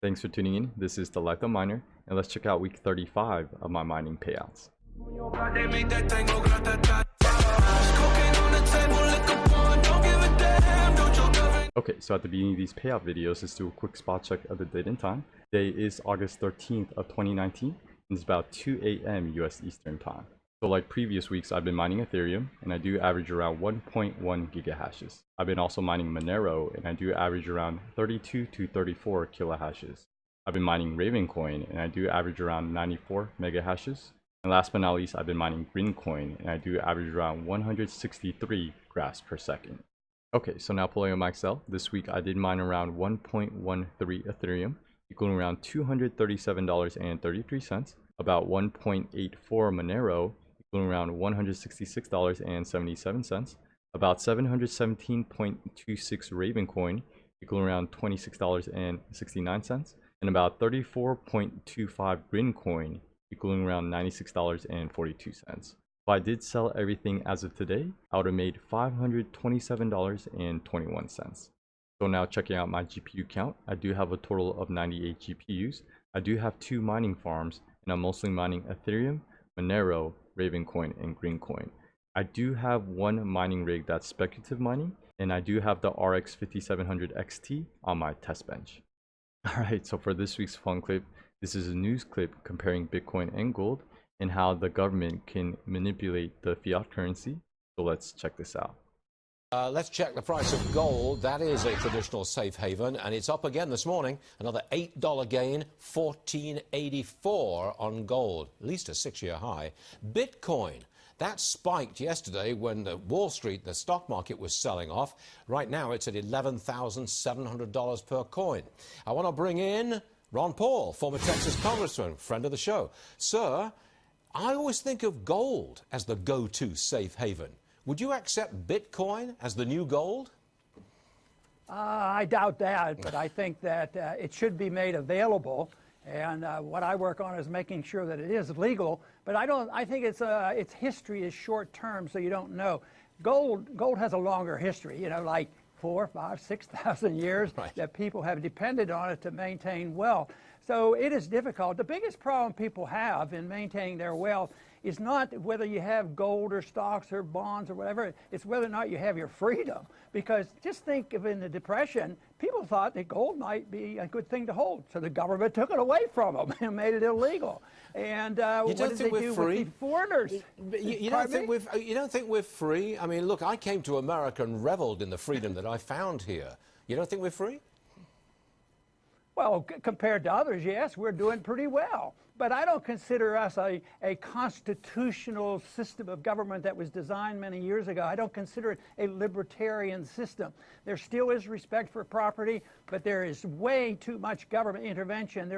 Thanks for tuning in. This is the Life of Miner, and let's check out week 35 of my mining payouts. Okay, so at the beginning of these payout videos, let's do a quick spot check of the date and time. Today is August 13th of 2019, and it's about 2 a.m. US Eastern Time. So like previous weeks, I've been mining Ethereum, and I do average around 1.1 gigahashes. I've been also mining Monero, and I do average around 32 to 34 kilohashes. I've been mining Ravencoin, and I do average around 94 megahashes. And last but not least, I've been mining Greencoin, and I do average around 163 grafs per second. Okay, so now pulling up my Excel. This week I did mine around 1.13 Ethereum, equaling around $237.33, about 1.84 Monero, equaling around $166.77, about 717.26 Ravencoin, equaling around $26.69, and about 34.25 Greencoin, equaling around $96.42. If I did sell everything as of today, I would have made $527.21. So now checking out my GPU count, I do have a total of 98 GPUs. I do have 2 mining farms, and I'm mostly mining Ethereum, Monero, Ravencoin, and Greencoin. I do have one mining rig that's speculative mining, and I do have the RX 5700 XT on my test bench. Alright, so for this week's fun clip, this is a news clip comparing Bitcoin and gold and how the government can manipulate the fiat currency. So let's check this out. Let's check the price of gold. That is a traditional safe haven, and it's up again this morning. Another $8 gain, $14.84 on gold, at least a 6-year high. Bitcoin, that spiked yesterday when the Wall Street, the stock market, was selling off. Right now it's at $11,700 per coin. I want to bring in Ron Paul, former Texas congressman, friend of the show. Sir, I always think of gold as the go-to safe haven. Would you accept Bitcoin as the new gold? I doubt that, but I think that it should be made available. And what I work on is making sure that it is legal. But I think its history is short term, so you don't know. Gold has a longer history, you know, like 4, 5, 6,000 years that people have depended on it to maintain wealth. So it is difficult. The biggest problem people have in maintaining their wealth is not whether you have gold or stocks or bonds or whatever. It's whether or not you have your freedom. Because just think of in the Depression, people thought that gold might be a good thing to hold. So the government took it away from them and made it illegal. And what did they do with the foreigners? You don't think we're free? I mean, look, I came to America and reveled in the freedom that I found here. You don't think we're free? Well, compared to others, yes, we're doing pretty well. But I don't consider us a constitutional system of government that was designed many years ago. I don't consider it a libertarian system. There still is respect for property, but there is way too much government intervention.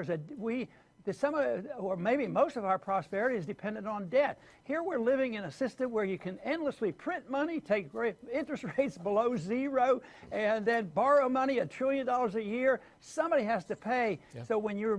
Or maybe most of our prosperity is dependent on debt. Here we're living in a system where you can endlessly print money, take interest rates below zero, and then borrow money $1 trillion a year. Somebody has to pay. Yeah. So when you're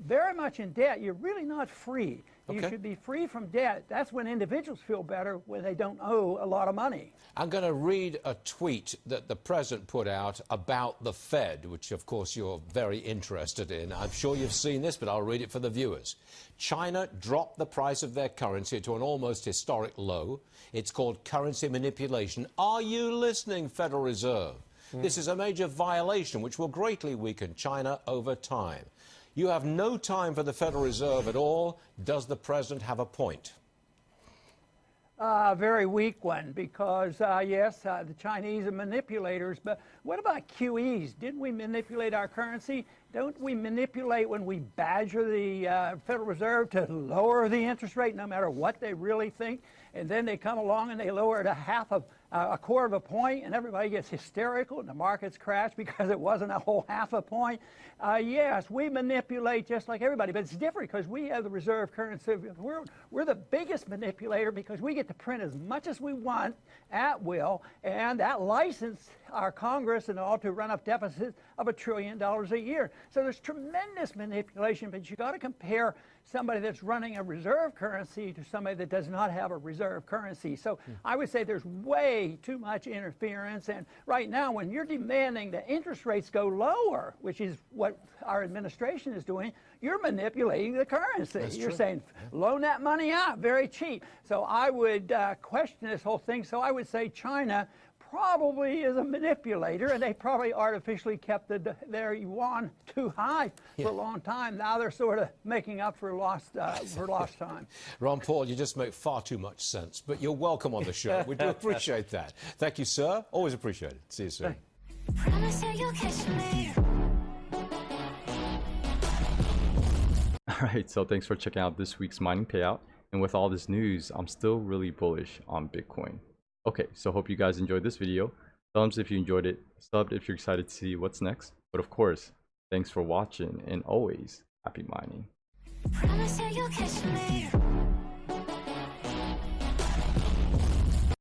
very much in debt, you're really not free. Okay. You should be free from debt. That's when individuals feel better, when they don't owe a lot of money. I'm going to read a tweet that the president put out about the Fed, which of course you're very interested in. I'm sure you've seen this, but I'll read it for the viewers. China dropped the price of their currency to an almost historic low. It's called currency manipulation. Are you listening, Federal Reserve? This is a major violation which will greatly weaken China over time. You have no time for the Federal Reserve at all. Does the president have a point? A very weak one, because yes, the Chinese are manipulators, but what about QEs? Didn't we manipulate our currency? Don't we manipulate when we badger the Federal Reserve to lower the interest rate no matter what they really think? And then they come along and they lower it a quarter of a point, and everybody gets hysterical and the markets crash because it wasn't a whole half a point. Yes, we manipulate just like everybody, but it's different because we have the reserve currency of the world. We're the biggest manipulator because we get to print as much as we want at will, and that license our Congress and all to run up deficits of $1 trillion a year. So there's tremendous manipulation, but you got to compare somebody that's running a reserve currency to somebody that does not have a reserve currency. So I would say there's way way too much interference. And right now, when you're demanding that interest rates go lower, which is what our administration is doing, you're manipulating the currency. You're saying, loan that money out, very cheap. So I would question this whole thing. So I would say China probably is a manipulator, and they probably artificially kept their yuan too high for a long time. Now they're sort of making up for lost time. Ron Paul, you just make far too much sense, but you're welcome on the show. We do appreciate that. Thank you, sir. Always appreciate it. See you soon. Promise that you'll catch me. Alright, so thanks for checking out this week's mining payout. And with all this news, I'm still really bullish on Bitcoin. Okay, so hope you guys enjoyed this video. Thumbs if you enjoyed it, sub if you're excited to see what's next. But of course, thanks for watching and always happy mining. Promise that you'll catch me.